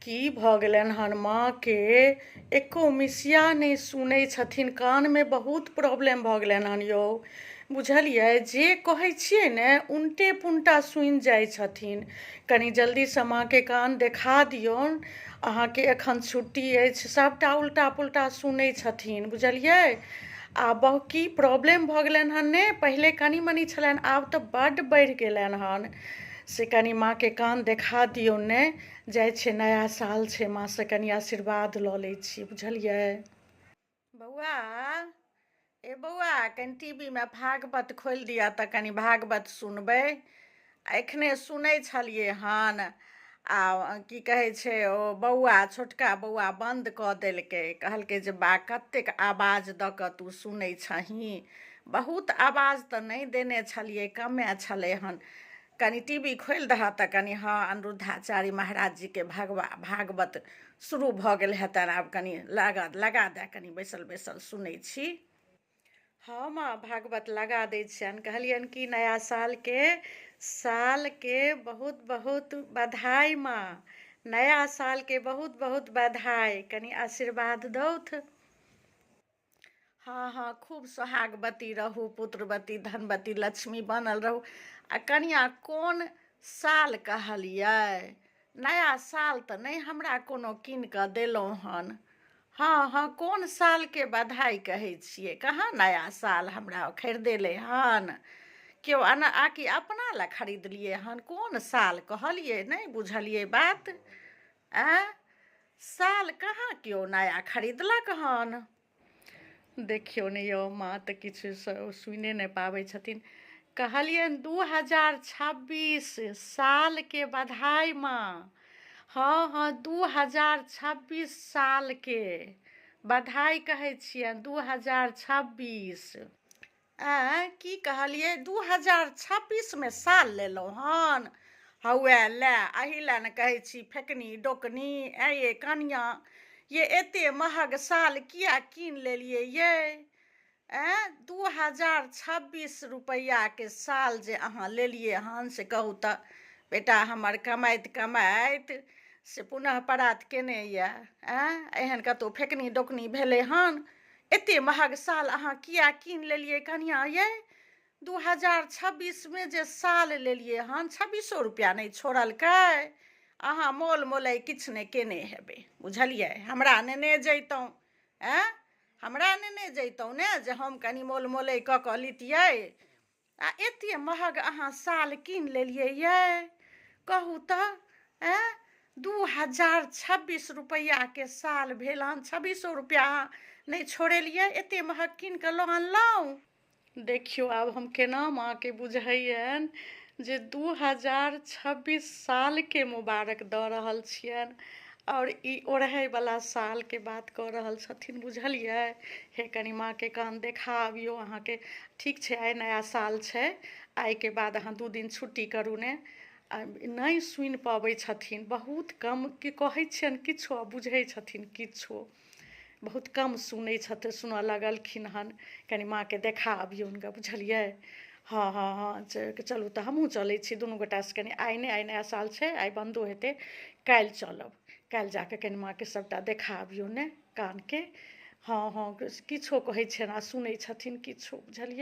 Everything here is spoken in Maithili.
की भऽ गेलनि हन माँ के एको मिसिया नहीं सुनै छथिन। कान में बहुत प्रॉब्लम भऽ गेलनि हन यौ, बुझलियै। जे कहै छियै ने उल्टे पुल्टा सुनि जाइ छथिन। कनि जल्दी से माँ के कान देखा दियौन, अहाँके एखन छुट्टी अछि। सबटा उल्टा पुल्टा सुनै छथिन, बुझलियै। आ की प्रॉब्लम भऽ गेलनि हन ने, पहिले कनि मनि छलनि, आब तऽ बड्ड बढ़ि गेलनि हन। से कनि माँ के कान देखा दियौ ने। जाइ छै, नया साल छै, माँ से कनि आशीर्वाद लऽ लै छी, बुझलियै। बौआ, ए बौआ, कनि टीवी में भागवत खोलि दिअ तऽ कनि भागवत सुनबै। एखने सुनै छलियै हन। आ की कहै छै, ओ बौआ, छोटका बौआ बंद कऽ देलकै। कहलकै जे बा कतेक आवाज दऽ कऽ तू सुनै छही। बहुत आवाज तऽ नहीं देने छलियै, कमे छलै हन। कनि टीवी खोलि दहऽ तऽ कनि, हाँ, अनिरुद्धाचार्य महाराज जी के भागवत शुरू भऽ गेल हेतनि। आब कनि लगा दे, कनि बैसल बैसल सुनै छी। हाँ माँ, भागवत लगा दै छियनि। कहलियनि कि नया साल के बहुत बहुत बधाई माँ। नया साल के बहुत बहुत बधाई। कनि आशीर्वाद दौथ। हाँ हाँ, खूब सोहागवती रहू, पुत्रवती, धनवती, लक्ष्मी बनल रहू। आ कनिया कोन साल कहलियै? नया साल तऽ नहीं हमरा कोनो कीन कऽ देलहुँ हन। हाँ हाँ, कोन साल के बधाई कहै छियै? कहाँ नया साल हमरा खरीदेले हन। केओ आकि अपना ला खरीदलियै हन? कोन साल कहलियै? नहीं बुझलियै बात। साल कहाँ केओ नया खरीदलक हन। देखियौ ने यौ, माँ तऽ किछु सुने नहीं पाबै छथिन। कहलियनि 2026 साल के बधाई माँ। हाँ हाँ, 2026 साल के बधाई कहै छियनि। 2026। की कहलियै? 2026 में साल लेलहुँ हन? हौए लै, एही ला ने कहै छी फेकनी डोकनी। ये कनिया, ये एते महग साल किया कीन लेलियै ये? 2026 रुपैया के साल जे अहाँ लेलियै हन, से कहू तऽ बेटा हमर कमाइत कमाइत से पुनः परात केने यऽ। एहन कतौ फेकनी डोकनी भेलै हन? एते महग साल अहाँ किया कीन लेलियै कनिया ये? 2026 में जे साल लेलियै हन, 2600 रुपया नहीं छोड़लकै? अहाँ मोल मोलै किछु नहीं केने हेबै, बुझलियै। हमरा नेने जैतहुँ, हमरा नेने जैतहुँ ने, जे हम कनि मोल मोलै कऽ कऽ लितियै। आ एते महग अहाँ साल कीन लेलियै ये? कहू तऽ 2026 रुपैया के साल भेल हन, 2600 रुपया अहाँ नहीं छोड़ेलियै? एते महग कीन कऽ लऽ अनलहुँ। देखियौ, आब हम केना माँ के बुझैयनि जे 2026 साल के मुबारक दऽ रहल छियनि, और ई ओढ़ै वाला साल के बात कऽ रहल छथिन, बुझलियै। हे कनि माँ के कान देखाबियौ अहाँके। ठीक छै, आइ नया साल छै, आइ के बाद अहाँ 2 दिन छुट्टी करू ने। नहीं सुनि पबै छथिन, बहुत कम के कहै छियनि किछो आ बुझै छथिन किछो। बहुत कम सुनै छथिन, सुनऽ लगलखिन हन। कनि माँ के देखाबियौ हुनका, बुझलियै। हाँ हाँ हाँ, चलू तऽ हमहूँ चलै छी। दुनू गोटा से कनि आइ नया साल छै, आइ बन्दो हेतै, काल्हि चलब। काल्हि जाके कनि माँ के सबटा देखाबियौ ने कान के। हाँ हाँ, किछो कहै छियनि आ सुनै छथिन किछो, बुझलियै।